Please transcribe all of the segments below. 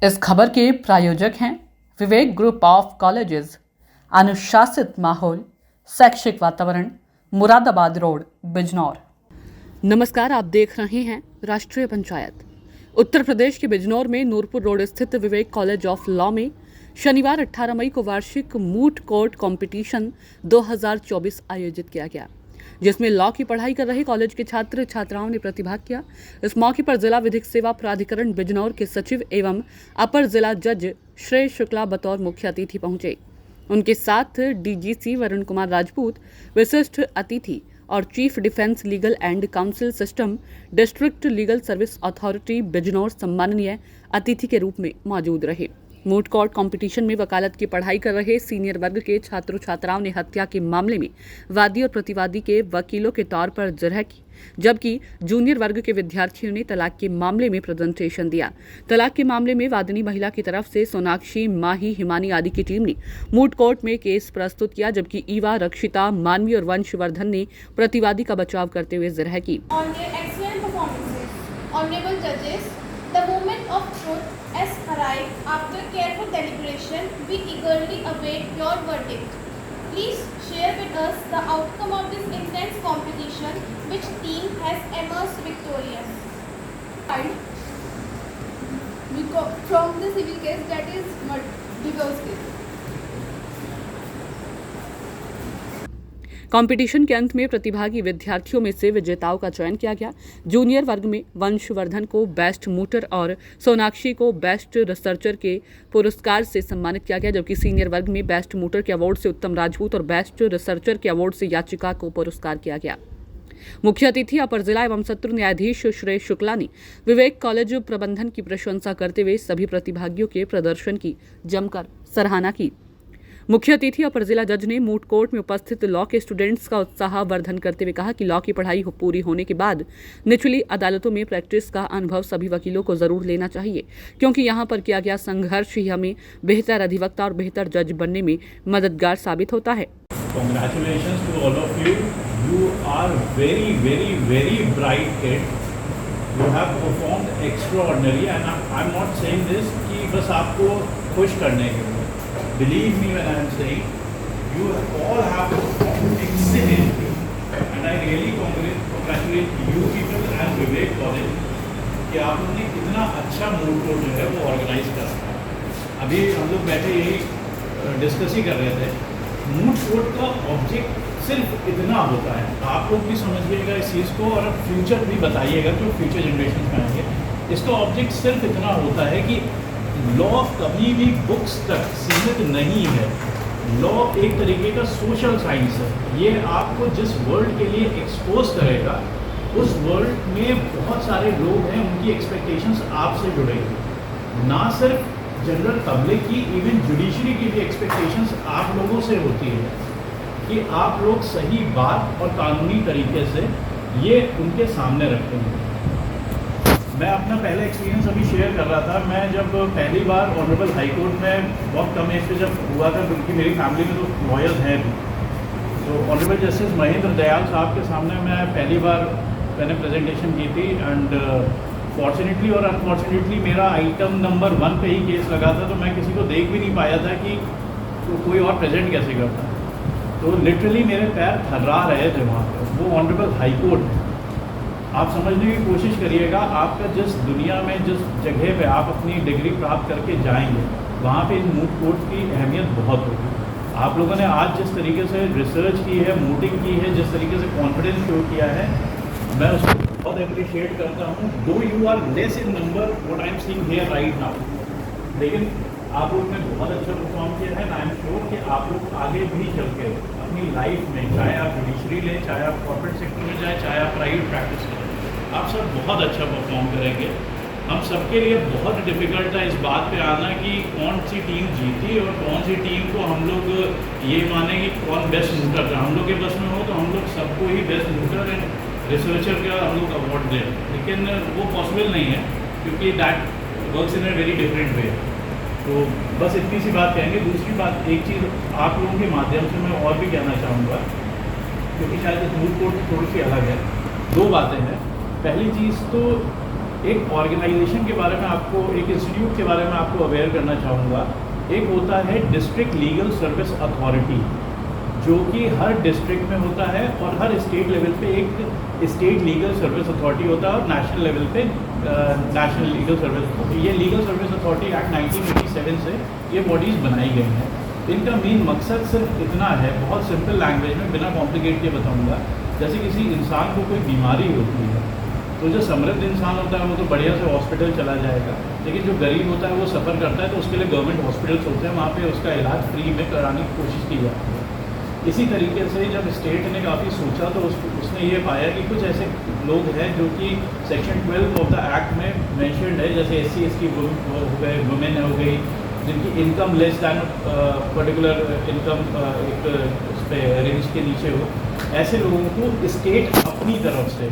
इस खबर के प्रायोजक हैं विवेक ग्रुप ऑफ कॉलेजेस, अनुशासित माहौल, शैक्षिक वातावरण, मुरादाबाद रोड, बिजनौर। नमस्कार, आप देख रहे हैं राष्ट्रीय पंचायत। उत्तर प्रदेश के बिजनौर में नूरपुर रोड स्थित विवेक कॉलेज ऑफ लॉ में शनिवार 18 मई को वार्षिक मूट कोर्ट कंपटीशन 2024 आयोजित किया गया, जिसमें लॉ की पढ़ाई कर रहे कॉलेज के छात्र छात्राओं ने प्रतिभाग किया। इस मौके पर जिला विधिक सेवा प्राधिकरण बिजनौर के सचिव एवं अपर जिला जज श्रेय शुक्ला बतौर मुख्य अतिथि पहुंचे। उनके साथ डीजीसी वरुण कुमार राजपूत, विशिष्ट अतिथि और chief defence legal and council system district legal service authority Bijnor सम्माननीय अतिथि के रूप में मौजूद रहे। मूट कोर्ट कंपटीशन में वकालत की पढ़ाई कर रहे सीनियर वर्ग के छात्र छात्राओं ने हत्या के मामले में वादी और प्रतिवादी के वकीलों के तौर पर जरह की, जबकि जूनियर वर्ग के विद्यार्थियों ने तलाक के मामले में प्रेजेंटेशन दिया। तलाक के मामले में वादिनी महिला की तरफ से सोनाक्षी, माही, हिमानी आदि की टीम ने मूट कोर्ट में केस प्रस्तुत किया, जबकि ईवा, रक्षिता, मानवी और वंशवर्धन ने प्रतिवादी का बचाव करते हुए जरह की। The moment of truth has arrived. After careful deliberation, we eagerly await your verdict. Please share with us the outcome of this intense competition. Which team has emerged victorious? From the civil case, that is divorce case. Competition के अंत में प्रतिभागी विद्यार्थियों में से विजेताओं का चयन किया गया। जूनियर वर्ग में वंशवर्धन को बेस्ट मूटर और सोनाक्षी को बेस्ट रिसर्चर के पुरस्कार से सम्मानित किया गया, जबकि सीनियर वर्ग में बेस्ट मूटर के अवार्ड से उत्तम राजपूत और बेस्ट रिसर्चर के अवार्ड से याचिका को पुरस्कार किया गया। मुख्य अतिथि अपर जिला एवं सत्र न्यायाधीश श्रेय शुक्ला ने विवेक कॉलेज प्रबंधन की प्रशंसा करते हुए सभी प्रतिभागियों के प्रदर्शन की जमकर सराहना की। मुख्य अतिथि अपर जिला जज ने मूट कोर्ट में उपस्थित लॉ के स्टूडेंट्स का उत्साह वर्धन करते हुए कहा कि लॉ की पढ़ाई पूरी होने के बाद निचली अदालतों में प्रैक्टिस का अनुभव सभी वकीलों को जरूर लेना चाहिए, क्योंकि यहाँ पर किया गया संघर्ष ही हमें बेहतर अधिवक्ता और बेहतर जज बनने में मददगार साबित होता है। Congratulations to all of you. You are very, very, very bright kids. You have performed extraordinary, and I'm not saying this कि बस आपको खुश करने के लिए। Believe me when I am saying, you all have performed excellently, and I really congratulate you people and Vivek College कि आपने कितना अच्छा मूड कोर्ट जो है वो ऑर्गेनाइज करा। अभी हम लोग बैठे यही डिस्कस ही कर रहे थे। मूड कोर्ट का ऑब्जेक्ट सिर्फ इतना होता है, आप लोग भी समझिएगा इस चीज़ को और अब फ्यूचर भी बताइएगा जो फ्यूचर जनरेशन में आएंगे। इसका ऑब्जेक्ट सिर्फ इतना होता है कि लॉ कभी भी बुक्स तक सीमित नहीं है। लॉ एक तरीके का सोशल साइंस है। ये आपको जिस वर्ल्ड के लिए एक्सपोज करेगा, उस वर्ल्ड में बहुत सारे लोग हैं, उनकी एक्सपेक्टेशंस आपसे जुड़ेगी। ना सिर्फ जनरल पब्लिक की, इवन जुडिशरी की भी एक्सपेक्टेशंस आप लोगों से होती है कि आप लोग सही बात और कानूनी तरीके से ये उनके सामने रखते हैं। मैं अपना पहला एक्सपीरियंस अभी शेयर कर रहा था। मैं जब पहली बार ऑनरेबल हाई कोर्ट में बहुत कम एज पे जब हुआ था, क्योंकि मेरी फैमिली में तो लॉयर्स हैं भी, तो ऑनरेबल जस्टिस महेंद्र दयाल साहब के सामने मैं पहली बार मैंने प्रेजेंटेशन की थी। एंड फॉर्चुनेटली और अनफॉर्चुनेटली मेरा आइटम नंबर 1 पे ही केस लगा था, तो मैं किसी को देख भी नहीं पाया था कि तो कोई और प्रेजेंट कैसे करता। तो लिटरली मेरे पैर थर्रा रहे थे वहाँ पर। वो ऑनरेबल हाई कोर्ट है। आप समझने की कोशिश करिएगा, आपका जिस दुनिया में जिस जगह पे आप अपनी डिग्री प्राप्त करके जाएंगे, वहाँ पे इस मूट कोर्ट की अहमियत बहुत होगी। आप लोगों ने आज जिस तरीके से रिसर्च की है, मूटिंग की है, जिस तरीके से कॉन्फिडेंस शो किया है, मैं उसको बहुत अप्रिशिएट करता हूँ। Though you are less in number what I am seeing here right now, लेकिन आप लोग ने बहुत अच्छा परफॉर्म किया है। आई एम श्योर कि आप लोग आगे भी चल के अपनी लाइफ में, चाहे आप जुडिशरी लें, चाहे आप कॉर्पोरेट सेक्टर में जाए, चाहे आप प्राइवेट प्रैक्टिस करें, आप सब बहुत अच्छा परफॉर्म करेंगे। हम सबके लिए बहुत डिफ़िकल्ट था इस बात पे आना कि कौन सी टीम जीती और कौन सी टीम को हम लोग ये माने कि कौन बेस्ट मूटर था। हम लोग के बस में हो तो हम लोग सबको ही बेस्ट मूटर एंड रिसर्चर का हम लोग अवार्ड दें, लेकिन वो पॉसिबल नहीं है क्योंकि that works in a very different way. तो बस इतनी सी बात कहेंगे। दूसरी बात, एक चीज़ आप लोगों के माध्यम से मैं और भी कहना चाहूँगा, क्योंकि शायद इस मूड कोर्ट थोड़ी सी अलग है। दो बातें हैं। पहली चीज़ तो एक ऑर्गेनाइजेशन के बारे में आपको, एक इंस्टीट्यूट के बारे में आपको अवेयर करना चाहूँगा। एक होता है डिस्ट्रिक्ट लीगल सर्विस अथॉरिटी, जो कि हर डिस्ट्रिक्ट में होता है, और हर स्टेट लेवल पे एक स्टेट लीगल सर्विस अथॉरिटी होता है, और नेशनल लेवल पे नेशनल लीगल सर्विस अथॉरिटी। ये लीगल सर्विस अथॉरिटी एक्ट 1987 से ये बॉडीज़ बनाई गई हैं। इनका मेन मकसद सिर्फ इतना है, बहुत सिंपल लैंग्वेज में बिना कॉम्प्लिकेट के बताऊँगा। जैसे किसी इंसान को कोई बीमारी होती है, तो जो समृद्ध इंसान होता है वो तो बढ़िया से हॉस्पिटल चला जाएगा, लेकिन जो गरीब होता है वो सफ़र करता है, तो उसके लिए गवर्नमेंट हॉस्पिटल्स होते हैं, वहाँ पे उसका इलाज फ्री में कराने की कोशिश की जाती है। इसी तरीके से जब स्टेट ने काफ़ी सोचा तो उसने ये पाया कि कुछ ऐसे लोग हैं जो कि सेक्शन 12 ऑफ द एक्ट में मैंशनड है, जैसे SC/ST हो गए, वुमेन हो गई, जिनकी income less than particular income एक उस पर रेंज के नीचे हो, ऐसे लोगों को स्टेट अपनी तरफ से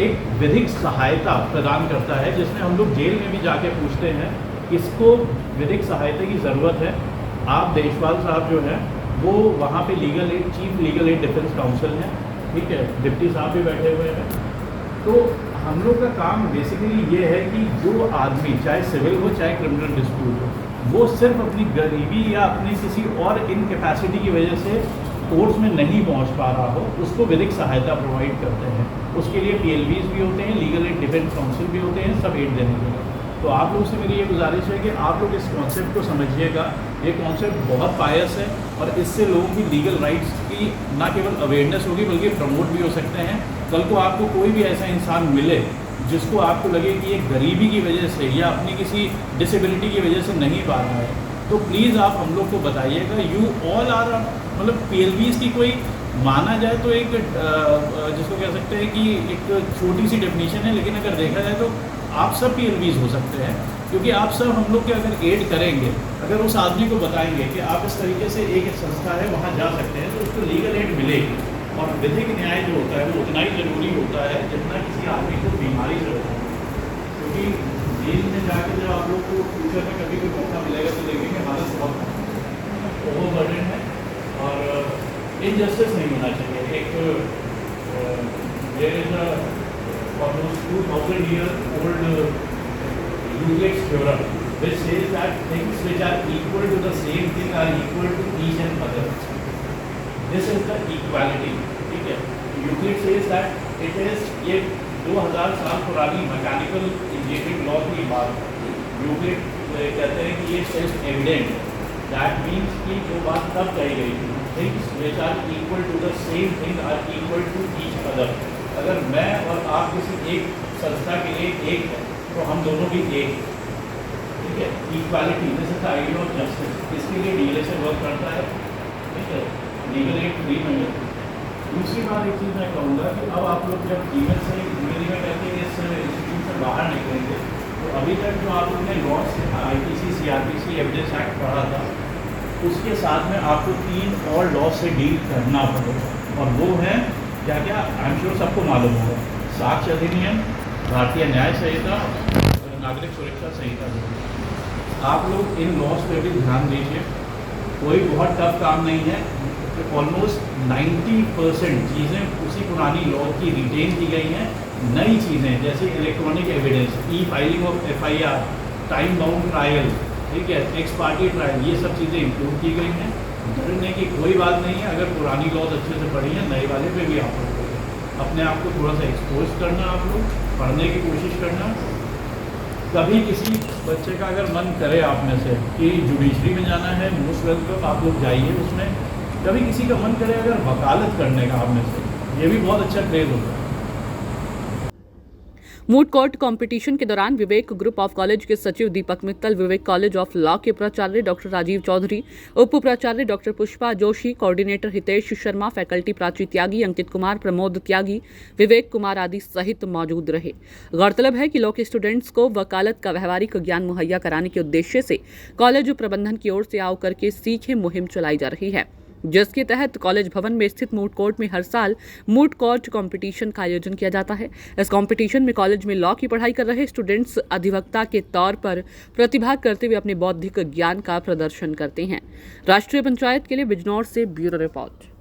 एक विधिक सहायता प्रदान करता है, जिसमें हम लोग जेल में भी जाके पूछते हैं किसको विधिक सहायता की ज़रूरत है। आप देशपाल साहब जो हैं वो वहाँ पे legal aid, chief legal aid defence council हैं, ठीक है, डिप्टी साहब भी बैठे हुए हैं। तो हम लोग का काम बेसिकली ये है कि जो आदमी, चाहे सिविल हो चाहे क्रिमिनल डिस्प्यूट हो, वो सिर्फ अपनी गरीबी या अपनी किसी और इनकैपेसिटी की वजह से कोर्ट्स में नहीं पहुंच पा रहा हो, उसको विधिक सहायता प्रोवाइड करते हैं। उसके लिए PLVs भी होते हैं, लीगल एड डिफेंस काउंसिल भी होते हैं, सब एड देने के लिए। तो आप लोगों से मेरी ये गुजारिश है कि आप लोग इस कॉन्सेप्ट को समझिएगा। ये कॉन्सेप्ट बहुत पायस है, और इससे लोगों की लीगल राइट्स की ना केवल अवेयरनेस होगी बल्कि प्रमोट भी हो सकते हैं। कल को आपको कोई भी ऐसा इंसान मिले जिसको आपको लगे कि ये गरीबी की वजह से या अपनी किसी डिसेबिलिटी की वजह से नहीं पा रहा है, तो प्लीज़ आप हम लोग को बताइएगा। यू ऑल आर, मतलब PLVs की कोई माना जाए तो एक जिसको कह सकते हैं कि एक छोटी सी डेफिनेशन है, लेकिन अगर देखा जाए तो आप सब PLVs हो सकते हैं, क्योंकि आप सब हम लोग के अगर एड करेंगे, अगर उस आदमी को बताएंगे कि आप इस तरीके से एक संस्था है वहाँ जा सकते हैं, तो उसको लीगल एड मिलेगी। और विधिक न्याय जो होता है वो उतना ही ज़रूरी होता है जितना किसी आदमी को बीमारी से होता है, क्योंकि जेल में जाके जब आप लोग को फ्यूचर में कभी कोई मौका मिलेगा तो देखेंगे हालत बहुत ओवरबर्डन है, और इनजस्टिस नहीं होना चाहिए। एक there is almost 2000 year old Euclid's theorem which says that things which are equal to the same thing are equal to each and other. This is the equality, ठीक है। Euclid says that it is, ये 2000 साल पुरानी mechanical engineering law की बात है। Euclid कहते हैं कि ये सेल्फ एविडेंट, दैट मीन्स कि जो बात तब कही गई थी, things which are equal to the same thing are equal to each other। अगर मैं और आप किसी एक संस्था के लिए एक है तो हम दोनों भी एक, ठीक है। Equality, this is the idea of justice, इसके लिए DLA वर्क करता है, ठीक है, लीगल एड फ्री में मिलती है। दूसरी बात एक चीज़ मैं कहूँगा कि अब आप लोग जब जीवन से धीरे धीरे करके इस इंस्टीट्यूट से बाहर निकलेंगे, तो अभी तक जो आप लोग ने loss, IPC, CRPC, evidence act पढ़ा था, उसके साथ में आपको 3 और लॉ से डील करना पड़ेगा, और वो है क्या क्या, आई एम श्योर सबको मालूम होगा। साक्ष्य अधिनियम, भारतीय न्याय संहिता, नागरिक सुरक्षा संहिता। आप लोग इन लॉस पे भी ध्यान दीजिए, कोई बहुत टफ काम नहीं है। ऑलमोस्ट 90% चीज़ें उसी पुरानी लॉ की रिटेन की गई हैं। नई चीज़ें जैसे electronic evidence, filing of FIR, time bound trial, ठीक है, एक्स पार्टी ट्रायल, ये सब चीज़ें इंक्लूड की गई हैं। डरने की कोई बात नहीं है। अगर पुरानी लॉज अच्छे से पढ़ी है, नए वाले पे भी आप लोग अपने आप को थोड़ा सा एक्सपोज करना, आप लोग पढ़ने की कोशिश करना। कभी किसी बच्चे का अगर मन करे आप में से कि जुडिशरी में जाना है, मोस्ट वेलकम, आप लोग जाइए उसमें। कभी किसी का मन करे अगर वकालत करने का आप में से, ये भी बहुत अच्छा क्रेज होता है। मूट कोर्ट कंपटीशन के दौरान विवेक ग्रुप ऑफ कॉलेज के सचिव Deepak Mittal, Vivek college of law के प्राचार्य डॉक्टर राजीव चौधरी, उप प्राचार्य doctor Pushpa Joshi, coordinator Hitesh Sharma, faculty Prachi Tyagi, Ankit Kumar, Pramod Tyagi, Vivek Kumar आदि सहित मौजूद रहे। गौरतलब है कि लॉ के स्टूडेंट्स को वकालत का व्यवहारिक ज्ञान मुहैया कराने के उद्देश्य से कॉलेज प्रबंधन की ओर से आओ करके सीखे मुहिम चलाई जा रही है, जिसके तहत कॉलेज भवन में स्थित मूट कोर्ट में हर साल मूट कोर्ट कंपटीशन का आयोजन किया जाता है। इस कंपटीशन में कॉलेज में लॉ की पढ़ाई कर रहे स्टूडेंट्स अधिवक्ता के तौर पर प्रतिभाग करते हुए अपने बौद्धिक ज्ञान का प्रदर्शन करते हैं। राष्ट्रीय पंचायत के लिए बिजनौर से ब्यूरो रिपोर्ट।